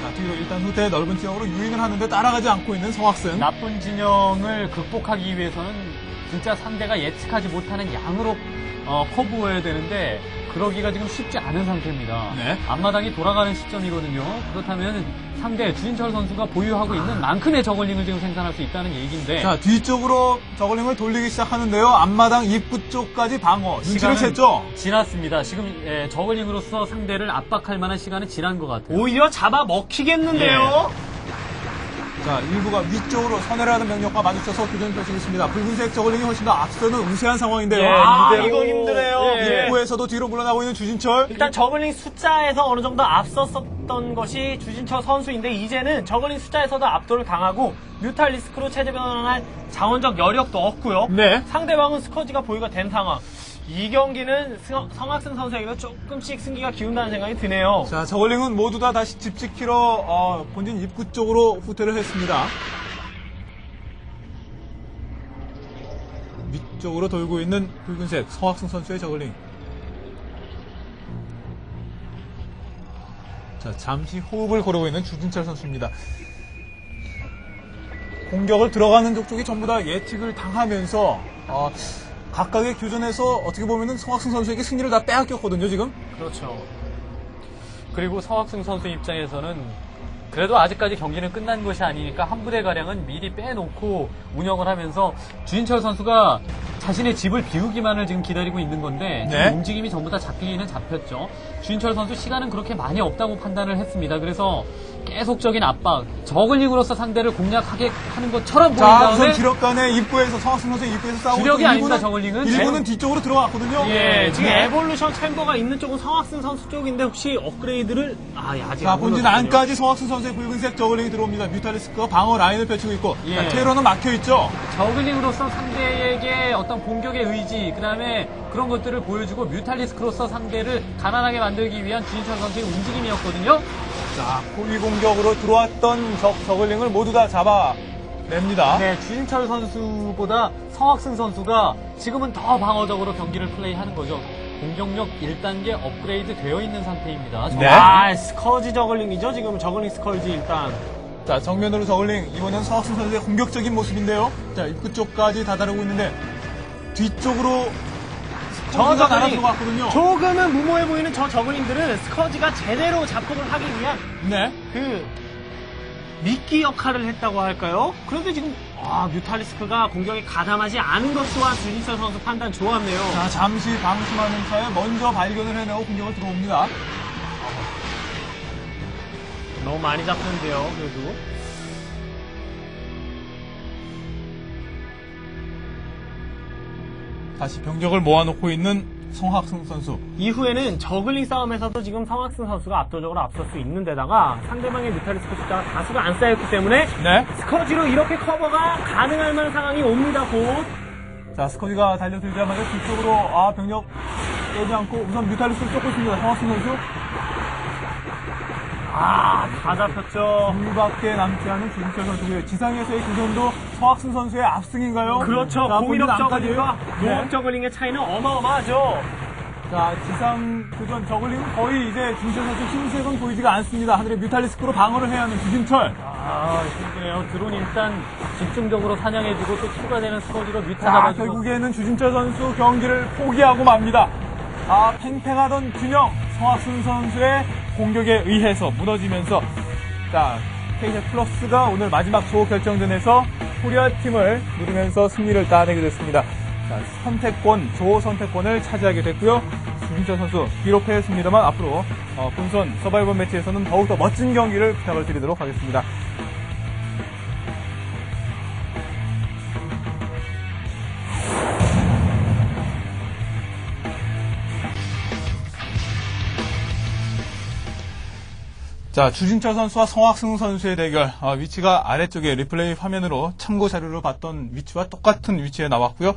자, 뒤로 일단 후퇴 넓은 지역으로 유인을 하는데 따라가지 않고 있는 서학승. 나쁜 진영을 극복하기 위해서는 진짜 상대가 예측하지 못하는 양으로 커브해야 되는데 그러기가 지금 쉽지 않은 상태입니다. 네. 앞마당이 돌아가는 시점이거든요. 그렇다면 상대 주진철 선수가 보유하고 있는 만큼의 저글링을 지금 생산할 수 있다는 얘기인데 자, 뒤쪽으로 저글링을 돌리기 시작하는데요. 앞마당 입구 쪽까지 방어. 눈치를 시간은 챘죠? 지났습니다. 지금 저글링으로서 상대를 압박할 만한 시간은 지난 것 같아요. 오히려 잡아 먹히겠는데요. 자, 일부가 위쪽으로 선회를 하는 병력과 마주쳐서 교전을 펼치고 있습니다. 붉은색 저글링이 훨씬 더 앞서는 우세한 상황인데요. 이거 힘드네요. 예. 입구에서도 뒤로 물러나고 있는 주진철. 일단 저글링 숫자에서 어느 정도 앞섰었던 것이 주진철 선수인데 이제는 저글링 숫자에서도 압도를 당하고 뮤탈리스크로 체제 변환할 자원적 여력도 없고요. 네. 상대방은 스커지가 보유가 된 상황. 이 경기는 성학승 선수에게도 조금씩 승기가 기운다는 생각이 드네요. 자, 저글링은 모두 다 다시 집 지키러 본진 입구 쪽으로 후퇴를 했습니다. 위쪽으로 돌고 있는 붉은색 서학승 선수의 저글링. 자, 잠시 호흡을 고르고 있는 주진철 선수입니다. 공격을 들어가는 쪽이 전부 다 예측을 당하면서 각각의 교전에서 어떻게 보면은 서학승 선수에게 승리를 다 빼앗겼거든요, 지금. 그렇죠. 그리고 서학승 선수 입장에서는 그래도 아직까지 경기는 끝난 것이 아니니까 한 부대가량은 미리 빼놓고 운영을 하면서 주진철 선수가 자신의 집을 비우기만을 지금 기다리고 있는 건데 네. 지금 움직임이 전부 다 잡히기는 잡혔죠. 주진철 선수 시간은 그렇게 많이 없다고 판단을 했습니다. 그래서 계속적인 압박, 저글링으로서 상대를 공략하게 하는 것처럼 보인 자, 다음에 우선 기록간에 입구에서 서학승 선수의 입구에서 싸우고 주력이 있고 아닙니다, 일부는- 저글링은. 일부는 뒤쪽으로 들어갔거든요. 예, 지금 네. 에볼루션 챔버가 있는 쪽은 성학승 선수 쪽인데 혹시 업그레이드를 아직 자, 안 본진 눌렀군요. 안까지 서학승 선수의 붉은색 저글링이 들어옵니다. 뮤탈리스크가 방어 라인을 펼치고 있고 예. 자, 테러는 막혀있죠. 저글링으로서 상대에게 어떤 공격의 의지, 그 다음에 그런 것들을 보여주고 뮤탈리스크로서 상대를 가난하게 만들기 위한 주진철 선수의 움직임이었거든요. 자, 고위 공격으로 들어왔던 저글링을 모두 다 잡아냅니다. 네, 주진철 선수보다 성학승 선수가 지금은 더 방어적으로 경기를 플레이하는 거죠. 공격력 1단계 업그레이드 되어 있는 상태입니다. 네. 스커지 저글링이죠. 지금 저글링 스커지 일단. 자, 정면으로 저글링 이번엔 서학승 선수의 공격적인 모습인데요. 자, 입구 쪽까지 다다르고 있는데 뒤쪽으로 스커지가 날아 들어갔거든요. 조금은 무모해 보이는 저 저글링들은 스커지가 제대로 작업을 하기 위한 네. 그 미끼 역할을 했다고 할까요? 그런데 지금 뮤탈리스크가 공격에 가담하지 않은 것 또한 주진철 선수 판단 좋았네요. 자, 잠시 방심하는 사이에 먼저 발견을 해내고 공격을 들어옵니다. 너무 많이 잡혔는데요. 그래도 다시 병력을 모아놓고 있는 성학승 선수. 이후에는 저글링 싸움에서도 지금 성학승 선수가 압도적으로 앞설 수 있는 데다가 상대방의 뮤탈리스크 숫자가 다수가 안 쌓였기 때문에 네. 스커지로 이렇게 커버가 가능할 만한 상황이 옵니다. 곧. 자, 스커지가 달려들자마자 뒤쪽으로, 병력 빼지 않고 우선 뮤탈리스를 쫓고 있습니다. 성학승 선수. 다 잡혔죠. 둘밖에 남지 않은 주진철 선수고요. 지상에서의 교전도 성학승 선수의 압승인가요? 그렇죠. 자, 공인업 본인 저글링과 네. 노업 저글링의 차이는 어마어마하죠. 자, 지상 교전 저글링은 거의 이제 주진철 선수 힘색은 보이지가 않습니다. 하늘에 뮤탈리스크로 방어를 해야 하는 주진철. 힘드네요. 드론 일단 집중적으로 사냥해주고 또 추가되는 스쿼지로 뮤타 자, 잡아주고. 결국에는 주진철 선수 경기를 포기하고 맙니다. 팽팽하던 균형, 성학승 선수의 공격에 의해서 무너지면서, 자, KT 플러스가 오늘 마지막 조 결정전에서 코리아 팀을 누르면서 승리를 따내게 됐습니다. 자, 조 선택권을 차지하게 됐고요. 주진철 선수 비록 패했습니다만 앞으로 본선 서바이벌 매치에서는 더욱더 멋진 경기를 부탁을 드리도록 하겠습니다. 자, 주진철 선수와 성학승 선수의 대결, 위치가 아래쪽에 리플레이 화면으로 참고 자료로 봤던 위치와 똑같은 위치에 나왔고요.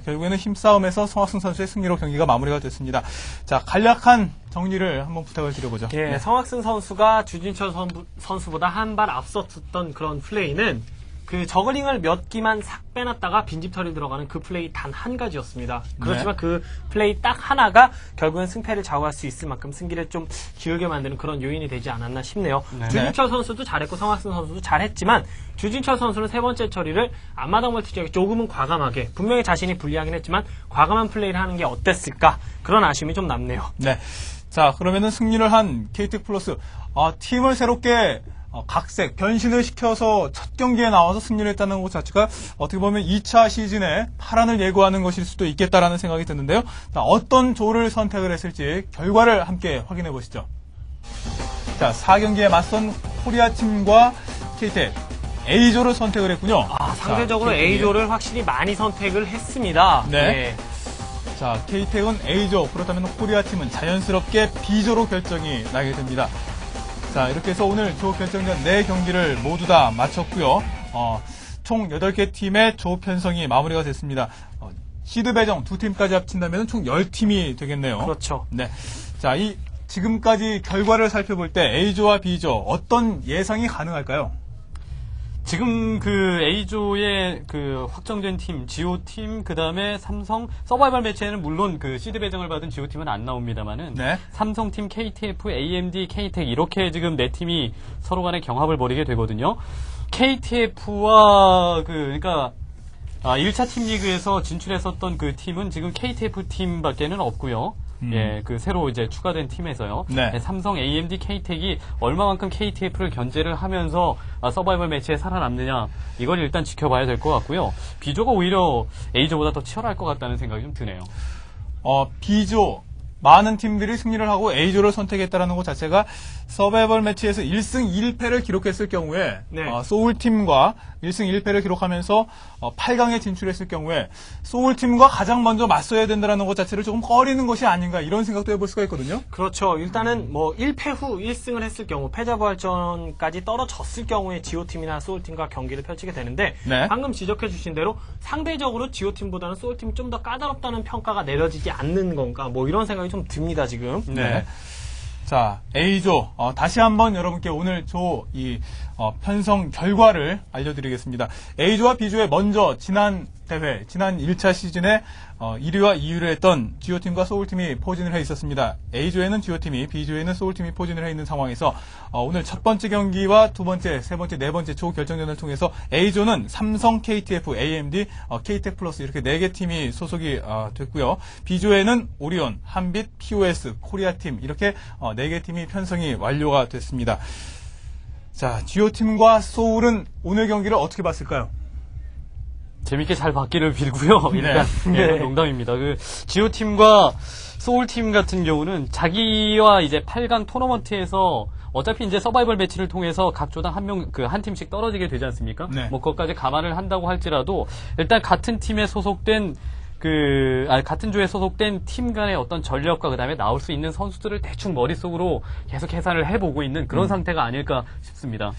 결국에는 힘싸움에서 성학승 선수의 승리로 경기가 마무리가 됐습니다. 자, 간략한 정리를 한번 부탁을 드려보죠. 예, 성학승 선수가 주진철 선수보다 한 발 앞섰던 그런 플레이는 그 저글링을 몇 기만 싹 빼놨다가 빈집털이 들어가는 그 플레이 단 한 가지였습니다. 그렇지만 그 플레이 딱 하나가 결국은 승패를 좌우할 수 있을 만큼 승기를 좀 기울게 만드는 그런 요인이 되지 않았나 싶네요. 주진철 선수도 잘했고 성학승 선수도 잘했지만 주진철 선수는 세 번째 처리를 앞마당 멀티 지역에 조금은 과감하게, 분명히 자신이 불리하긴 했지만 과감한 플레이를 하는 게 어땠을까, 그런 아쉬움이 좀 남네요. 네. 자, 그러면은 승리를 한 KT 플러스, 팀을 새롭게 각색, 변신을 시켜서 첫 경기에 나와서 승리를 했다는 것 자체가 어떻게 보면 2차 시즌에 파란을 예고하는 것일 수도 있겠다라는 생각이 드는데요. 자, 어떤 조를 선택을 했을지 결과를 함께 확인해 보시죠. 자, 4경기에 맞선 코리아 팀과 KT A조를 선택을 했군요. 상대적으로 자, A조를 확실히 많이 선택을 했습니다. 네. 자, KT은 A조, 그렇다면 코리아 팀은 자연스럽게 B조로 결정이 나게 됩니다. 자, 이렇게 해서 오늘 조 결정전 4경기를 모두 다 마쳤고요. 총 8개 팀의 조 편성이 마무리가 됐습니다. 시드 배정 2팀까지 합친다면 총 10팀이 되겠네요. 그렇죠. 네. 자, 지금까지 결과를 살펴볼 때 A조와 B조 어떤 예상이 가능할까요? 지금 그 A조의 그 확정된 팀, GO팀, 그 다음에 삼성, 서바이벌 매치에는 물론 그 시드 배정을 받은 GO팀은 안 나옵니다만은, 네. 삼성팀, KTF, AMD, KTEC, 이렇게 지금 4팀이 서로 간에 경합을 벌이게 되거든요. KTF와 그러니까 1차 팀 리그에서 진출했었던 그 팀은 지금 KTF 팀밖에는 없고요. 예, 그 새로 이제 추가된 팀에서요. 네. 예, 삼성, AMD, KTEC이 얼마만큼 KTF를 견제를 하면서 서바이벌 매치에 살아남느냐, 이걸 일단 지켜봐야 될 것 같고요. B조가 오히려 A조보다 더 치열할 것 같다는 생각이 좀 드네요. B조 많은 팀들이 승리를 하고 A조를 선택했다는 것 자체가 서바이벌 매치에서 1승 1패를 기록했을 경우에 네. 소울팀과 1승 1패를 기록하면서 8강에 진출했을 경우에 소울팀과 가장 먼저 맞서야 된다는 것 자체를 조금 꺼리는 것이 아닌가, 이런 생각도 해볼 수가 있거든요. 그렇죠. 일단은 뭐 1패 후 1승을 했을 경우, 패자부활전까지 떨어졌을 경우에 GO팀이나 소울팀과 경기를 펼치게 되는데, 네. 방금 지적해 주신 대로 상대적으로 GO팀보다는 소울팀이 좀 더 까다롭다는 평가가 내려지지 않는 건가, 뭐 이런 생각이 좀 듭니다, 지금. 네. 자, A조, 다시 한번 여러분께 오늘 편성 결과를 알려드리겠습니다. A조와 B조에 먼저 지난 1차 시즌에 1위와 2위를 했던 GO팀과 소울팀이 포진을 해 있었습니다. A조에는 GO팀이, B조에는 소울팀이 포진을 해 있는 상황에서 오늘 첫 번째 경기와 두 번째, 세 번째, 네 번째 조 결정전을 통해서 A조는 삼성, KTF, AMD, KTEC 플러스 이렇게 4개 팀이 소속이 됐고요. B조에는 오리온, 한빛, POS, 코리아팀 이렇게 4개 팀이 편성이 완료가 됐습니다. 자, GO팀과 소울은 오늘 경기를 어떻게 봤을까요? 재밌게 잘 받기를 빌고요. 일단 네. 네, 농담입니다. 그 GO팀과 소울팀 같은 경우는 자기와 이제 8강 토너먼트에서 어차피 이제 서바이벌 매치를 통해서 각 조당 한 팀씩 떨어지게 되지 않습니까? 네. 뭐 그것까지 감안을 한다고 할지라도 일단 같은 팀에 소속된 같은 조에 소속된 팀 간의 어떤 전력과 그 다음에 나올 수 있는 선수들을 대충 머릿속으로 계속 계산을 해보고 있는 그런 상태가 아닐까 싶습니다.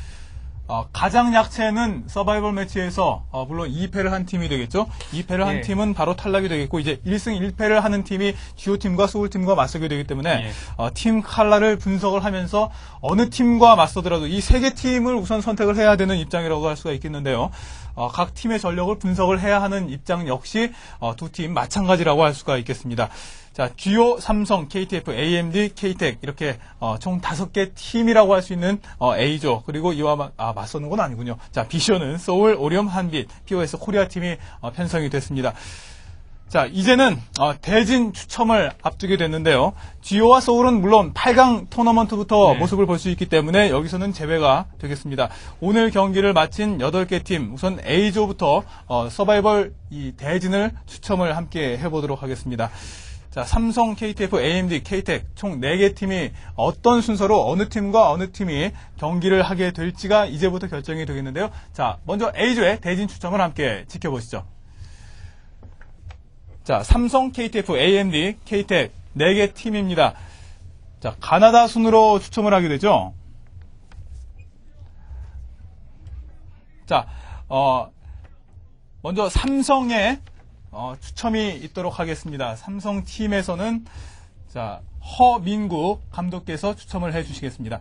가장 약체는 서바이벌 매치에서 물론 2패를 한 팀이 되겠죠. 2패를 한 예. 팀은 바로 탈락이 되겠고 이제 1승 1패를 하는 팀이 듀오팀과 소울팀과 맞서게 되기 때문에 예. 팀 칼라를 분석을 하면서 어느 팀과 맞서더라도 이 세 개 팀을 우선 선택을 해야 되는 입장이라고 할 수가 있겠는데요. 각 팀의 전력을 분석을 해야 하는 입장 역시 두 팀 마찬가지라고 할 수가 있겠습니다. 자, 듀오, 삼성, KTF, AMD, KTEC 이렇게 총 5개 팀이라고 할 수 있는 A조 그리고 이와 맞서는 건 아니군요. 자, B조는 소울, 오리온, 한빛, POS 코리아 팀이 편성이 됐습니다. 자, 이제는 대진 추첨을 앞두게 됐는데요. 듀오와 소울은 물론 8강 토너먼트부터 네. 모습을 볼 수 있기 때문에 여기서는 제외가 되겠습니다. 오늘 경기를 마친 8개 팀 우선 A조부터 서바이벌 이 대진을 추첨을 함께 해보도록 하겠습니다. 자, 삼성, KTF, AMD, KTEC 총 4개 팀이 어떤 순서로 어느 팀과 어느 팀이 경기를 하게 될지가 이제부터 결정이 되겠는데요. 자, 먼저 A조의 대진 추첨을 함께 지켜보시죠. 자, 삼성, KTF, AMD, KTEC 4개 팀입니다. 자, 가나다 순으로 추첨을 하게 되죠. 자, 먼저 삼성의 추첨이 있도록 하겠습니다. 삼성 팀에서는 자, 허민구 감독께서 추첨을 해주시겠습니다.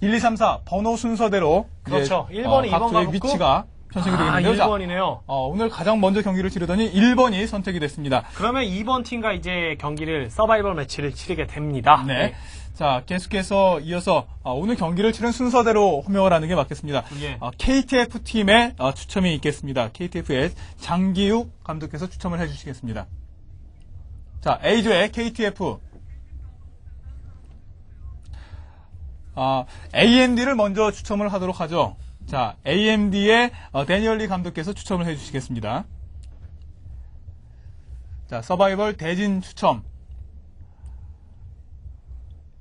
1, 2, 3, 4 번호 순서대로 그렇죠. 이제, 1번, 2번 각조의 가먹고 위치가 편성이 되겠는데요. 자, 1번이네요. 오늘 가장 먼저 경기를 치르더니 1번이 선택이 됐습니다. 그러면 2번 팀과 이제 경기를 서바이벌 매치를 치르게 됩니다. 네. 자, 계속해서 이어서 오늘 경기를 치른 순서대로 호명을 하는 게 맞겠습니다. 예. KTF 팀의 추첨이 있겠습니다. KTF의 장기욱 감독께서 추첨을 해주시겠습니다. 자, A조의 KTF. AMD를 먼저 추첨을 하도록 하죠. 자, AMD의 데니얼 리 감독께서 추첨을 해주시겠습니다. 자, 서바이벌 대진 추첨.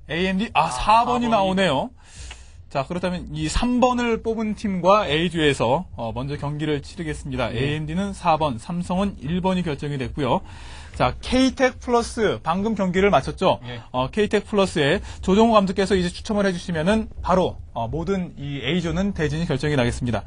AMD, 4번이 4번이. 나오네요. 자, 그렇다면 이 3번을 뽑은 팀과 A조에서 먼저 경기를 치르겠습니다. AMD는 4번, 삼성은 1번이 결정이 됐고요. 자, KTEC 플러스 방금 경기를 마쳤죠. 예. KTEC 플러스에 조정호 감독께서 이제 추첨을 해주시면은 바로 모든 이 A조는 대진이 결정이 나겠습니다.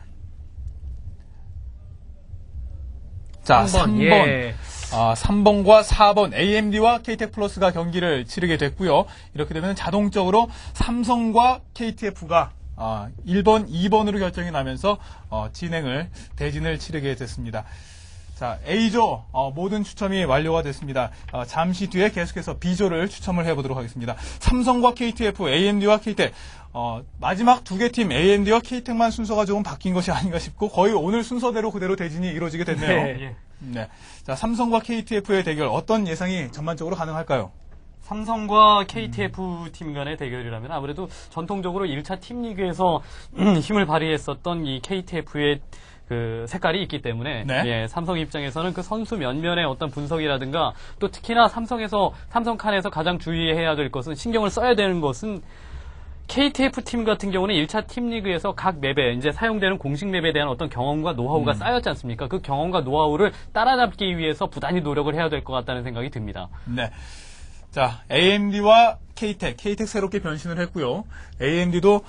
자, 3번. 예. 3번과 4번 AMD와 KTEC 플러스가 경기를 치르게 됐고요. 이렇게 되면 자동적으로 삼성과 KTF가 1번, 2번으로 결정이 나면서 대진을 치르게 됐습니다. 자, A조 모든 추첨이 완료가 됐습니다. 잠시 뒤에 계속해서 B조를 추첨을 해보도록 하겠습니다. 삼성과 KTF, AMD와 KTEC 마지막 2개 팀 AMD와 KTEC만 순서가 조금 바뀐 것이 아닌가 싶고 거의 오늘 순서대로 그대로 대진이 이루어지게 됐네요. 네. 예. 네. 자, 삼성과 KTF의 대결 어떤 예상이 전반적으로 가능할까요? 삼성과 KTF 팀 간의 대결이라면 아무래도 전통적으로 1차 팀 리그에서 힘을 발휘했었던 이 KTF의 그 색깔이 있기 때문에 네. 예, 삼성 입장에서는 그 선수 면면의 어떤 분석이라든가 또 특히나 삼성 칸에서 가장 주의해야 될 것은 신경을 써야 되는 것은 KTF 팀 같은 경우는 1차 팀 리그에서 각 맵에 이제 사용되는 공식 맵에 대한 어떤 경험과 노하우가 쌓였지 않습니까? 그 경험과 노하우를 따라잡기 위해서 부단히 노력을 해야 될 것 같다는 생각이 듭니다. 네. 자, AMD와 KTEC 새롭게 변신을 했고요. AMD도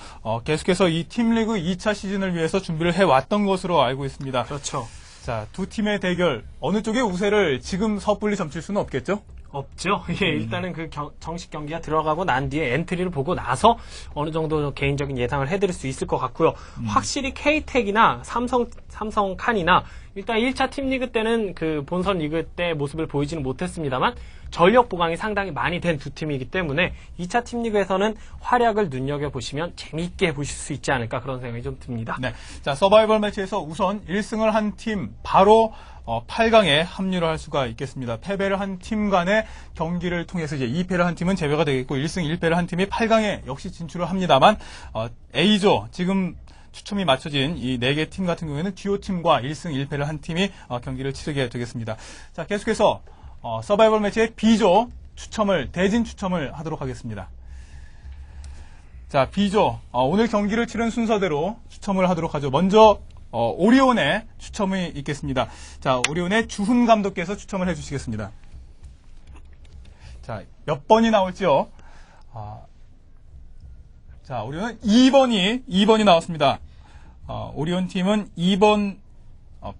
계속해서 이 팀리그 2차 시즌을 위해서 준비를 해왔던 것으로 알고 있습니다. 그렇죠. 자, 두 팀의 대결 어느 쪽의 우세를 지금 섣불리 점칠 수는 없겠죠? 없죠. 예, 일단은 그 정식 경기가 들어가고 난 뒤에 엔트리를 보고 나서 어느 정도 개인적인 예상을 해드릴 수 있을 것 같고요. 확실히 KTEC이나 삼성 칸이나 일단 1차 팀 리그 때는 그 본선 리그 때 모습을 보이지는 못했습니다만 전력 보강이 상당히 많이 된 두 팀이기 때문에 2차 팀 리그에서는 활약을 눈여겨보시면 재미있게 보실 수 있지 않을까 그런 생각이 좀 듭니다. 네. 자, 서바이벌 매치에서 우선 1승을 한 팀 바로 8강에 합류를 할 수가 있겠습니다. 패배를 한 팀 간의 경기를 통해서 이제 2패를 한 팀은 제외가 되겠고 1승 1패를 한 팀이 8강에 역시 진출을 합니다만 A조 지금 추첨이 맞춰진 이 4개 팀 같은 경우에는 듀오 팀과 1승 1패를 한 팀이 경기를 치르게 되겠습니다. 자, 계속해서 서바이벌 매치의 B조 대진 추첨을 하도록 하겠습니다. 자, B조 오늘 경기를 치른 순서대로 추첨을 하도록 하죠. 먼저 오리온의 추첨이 있겠습니다. 자, 오리온의 주훈 감독께서 추첨을 해주시겠습니다. 자, 몇 번이 나올지요? 자, 오리온은 2번이 나왔습니다. 오리온 팀은 2번,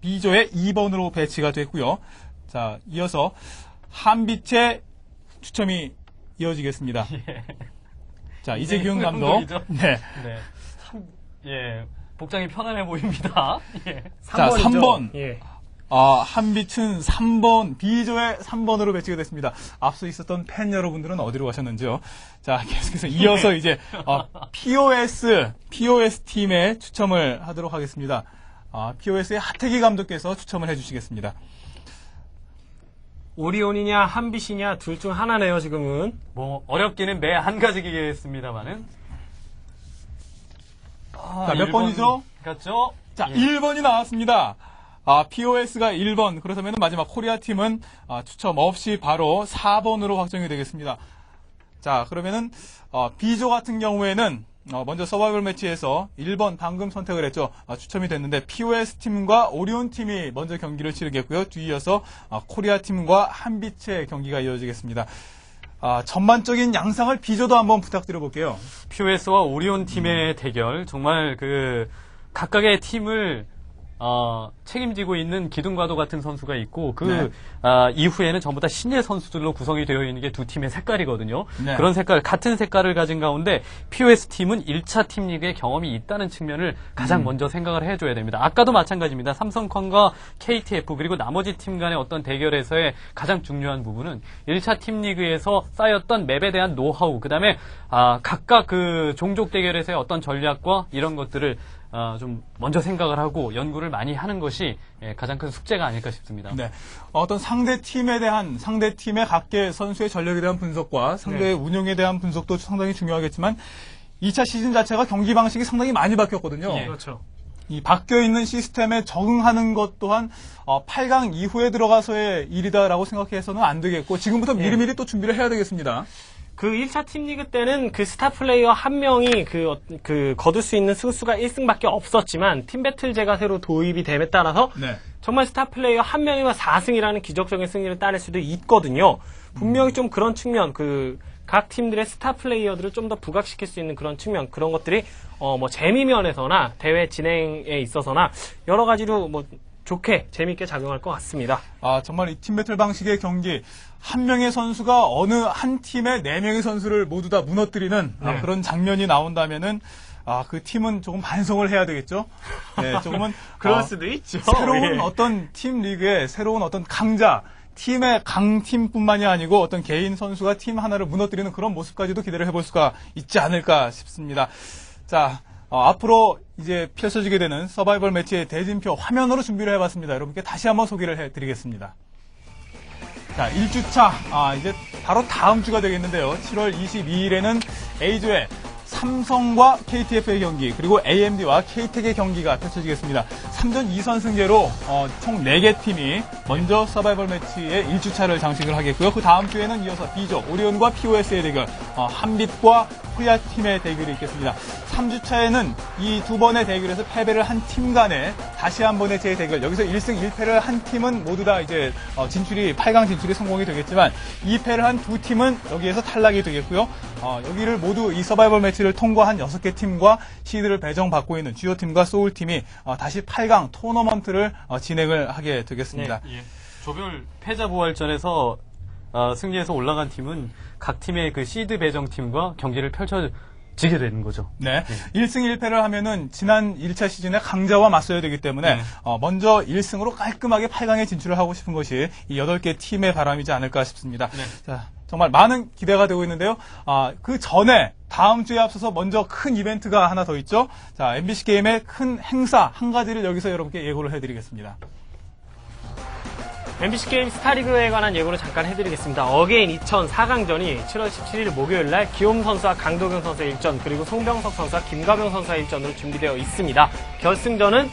B조의 2번으로 배치가 됐고요. 자, 이어서 한빛의 추첨이 이어지겠습니다. 자, 이재균 감독. 네. 네. 참, 예. 복장이 편안해 보입니다. 예. 자, 3번. 예. 한빛은 3번, B조의 3번으로 배치가 됐습니다. 앞서 있었던 팬 여러분들은 어디로 가셨는지요? 자, 계속해서 이어서 이제, POS 팀의 추첨을 하도록 하겠습니다. POS의 하태기 감독께서 추첨을 해주시겠습니다. 오리온이냐 한빛이냐 둘 중 하나네요. 지금은. 뭐 어렵기는 매 한 가지겠습니다만은. 자, 몇 번이죠? 같죠? 자, 예. 1번이 나왔습니다. POS가 1번, 그렇다면 마지막 코리아 팀은 추첨 없이 바로 4번으로 확정이 되겠습니다. 자, 그러면은 B조 같은 경우에는 먼저 서바이벌 매치에서 1번 방금 선택을 했죠. 추첨이 됐는데 POS 팀과 오리온 팀이 먼저 경기를 치르겠고요. 뒤이어서 코리아 팀과 한빛의 경기가 이어지겠습니다. 전반적인 양상을 B조도 한번 부탁드려 볼게요. POS와 오리온 팀의 대결, 정말 그 각각의 팀을 책임지고 있는 기둥과도 같은 선수가 있고 그 이후에는 전부 다 신예 선수들로 구성이 되어 있는 게 두 팀의 색깔이거든요. 네. 그런 색깔, 같은 색깔을 가진 가운데 POS 팀은 1차 팀 리그에 경험이 있다는 측면을 가장 먼저 생각을 해줘야 됩니다. 아까도 마찬가지입니다. 삼성컨과 KTF 그리고 나머지 팀 간의 어떤 대결에서의 가장 중요한 부분은 1차 팀 리그에서 쌓였던 맵에 대한 노하우, 그 다음에 각각 그 종족 대결에서의 어떤 전략과 이런 것들을 좀 먼저 생각을 하고 연구를 많이 하는 것이 가장 큰 숙제가 아닐까 싶습니다. 네. 어떤 상대 팀의 각계 선수의 전력에 대한 분석과 상대의 운영에 대한 분석도 상당히 중요하겠지만 2차 시즌 자체가 경기 방식이 상당히 많이 바뀌었거든요. 예. 그렇죠. 이 바뀌어 있는 시스템에 적응하는 것 또한 8강 이후에 들어가서의 일이다라고 생각해서는 안 되겠고 지금부터 미리미리 또 준비를 해야 되겠습니다. 그 1차 팀리그 때는 그 스타 플레이어 한 명이 그 거둘 수 있는 승수가 1승밖에 없었지만 팀 배틀제가 새로 도입이 됨에 따라서 네. 정말 스타 플레이어 한 명이면 4승이라는 기적적인 승리를 따낼 수도 있거든요. 분명히 좀 그런 측면, 각 팀들의 스타 플레이어들을 좀 더 부각시킬 수 있는 그런 측면, 그런 것들이 뭐 재미 면에서나 대회 진행에 있어서나 여러 가지로 뭐 좋게 재미있게 작용할 것 같습니다. 정말 이 팀배틀 방식의 경기 한 명의 선수가 어느 한 팀의 4명의 선수를 모두 다 무너뜨리는 그런 장면이 나온다면은 그 팀은 조금 반성을 해야 되겠죠. 네, 조금은 그럴 수도 있죠. 새로운 예. 어떤 팀 리그에 새로운 어떤 강자 팀의 강팀뿐만이 아니고 어떤 개인 선수가 팀 하나를 무너뜨리는 그런 모습까지도 기대를 해볼 수가 있지 않을까 싶습니다. 자, 앞으로 이제 펼쳐지게 되는 서바이벌 매치의 대진표 화면으로 준비를 해봤습니다. 여러분께 다시 한번 소개를 해드리겠습니다. 자, 1주차, 이제 바로 다음 주가 되겠는데요. 7월 22일에는 A조의 삼성과 KTF의 경기, 그리고 AMD와 KTEC의 경기가 펼쳐지겠습니다. 3전 2선 승제로 총 4개 팀이 먼저 서바이벌 매치의 1주차를 장식을 하겠고요. 그 다음 주에는 이어서 B조, 오리온과 POS의 대결, 한빛과 코리아 팀의 대결이 있겠습니다. 3주차에는 이 두 번의 대결에서 패배를 한 팀 간에 다시 한 번의 재대결, 여기서 1승 1패를 한 팀은 모두 다 이제 8강 진출이 성공이 되겠지만 2패를 한 두 팀은 여기에서 탈락이 되겠고요. 여기를 모두 이 서바이벌 매치를 통과한 6개 팀과 시드를 배정받고 있는 주요 팀과 소울 팀이 다시 8강 토너먼트를 진행을 하게 되겠습니다. 예. 조별 패자 부활전에서 승리해서 올라간 팀은 각 팀의 그 시드 배정 팀과 경기를 펼쳐지게 되는 거죠. 네. 1승 1패를 하면은 지난 1차 시즌에 강자와 맞서야 되기 때문에 먼저 1승으로 깔끔하게 8강에 진출을 하고 싶은 것이 이 8개 팀의 바람이지 않을까 싶습니다. 네. 자, 정말 많은 기대가 되고 있는데요. 그 전에 다음 주에 앞서서 먼저 큰 이벤트가 하나 더 있죠. 자, MBC 게임의 큰 행사 한 가지를 여기서 여러분께 예고를 해드리겠습니다. MBC 게임 스타리그에 관한 예고를 잠깐 해드리겠습니다. 어게인 2000 4강전이 7월 17일 목요일날 기욤 선수와 강도경 선수의 일전, 그리고 송병석 선수와 김가병 선수의 일전으로 준비되어 있습니다. 결승전은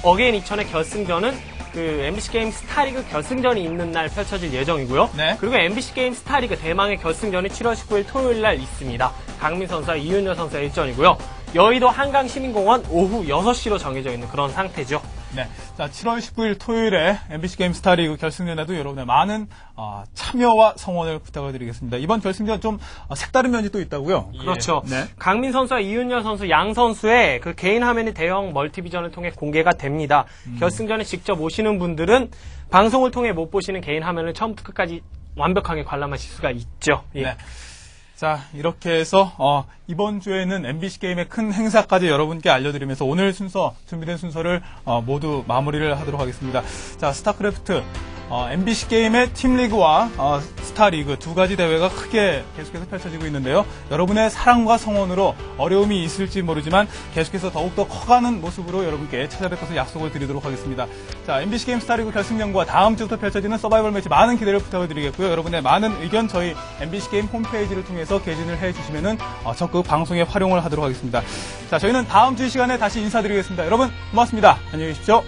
어게인 2000의 결승전은 그 MBC 게임 스타리그 결승전이 있는 날 펼쳐질 예정이고요. 네. 그리고 MBC 게임 스타리그 대망의 결승전이 7월 19일 토요일날 있습니다. 강민 선수와 이윤여 선수의 일전이고요. 여의도 한강시민공원 오후 6시로 정해져 있는 그런 상태죠. 네. 자, 7월 19일 토요일에 MBC 게임 스타리그 결승전에도 여러분의 많은 참여와 성원을 부탁을 드리겠습니다. 이번 결승전 좀 색다른 면이 또 있다고요? 그렇죠. 네. 강민 선수와 이윤열 선수 양 선수의 그 개인 화면이 대형 멀티비전을 통해 공개가 됩니다. 결승전에 직접 오시는 분들은 방송을 통해 못 보시는 개인 화면을 처음부터 끝까지 완벽하게 관람하실 수가 있죠. 예. 네. 자, 이렇게 해서 이번 주에는 MBC 게임의 큰 행사까지 여러분께 알려드리면서 오늘 순서, 준비된 순서를 모두 마무리를 하도록 하겠습니다. 자, 스타크래프트 MBC 게임의 팀리그와 스타리그 두 가지 대회가 크게 계속해서 펼쳐지고 있는데요. 여러분의 사랑과 성원으로 어려움이 있을지 모르지만 계속해서 더욱더 커가는 모습으로 여러분께 찾아뵐 것을 약속을 드리도록 하겠습니다. 자, MBC 게임 스타리그 결승전과 다음 주부터 펼쳐지는 서바이벌 매치 많은 기대를 부탁을 드리겠고요. 여러분의 많은 의견 저희 MBC 게임 홈페이지를 통해서 게시를 해주시면은 적극 방송에 활용을 하도록 하겠습니다. 자, 저희는 다음 주 이 시간에 다시 인사드리겠습니다. 여러분 고맙습니다. 안녕히 계십시오.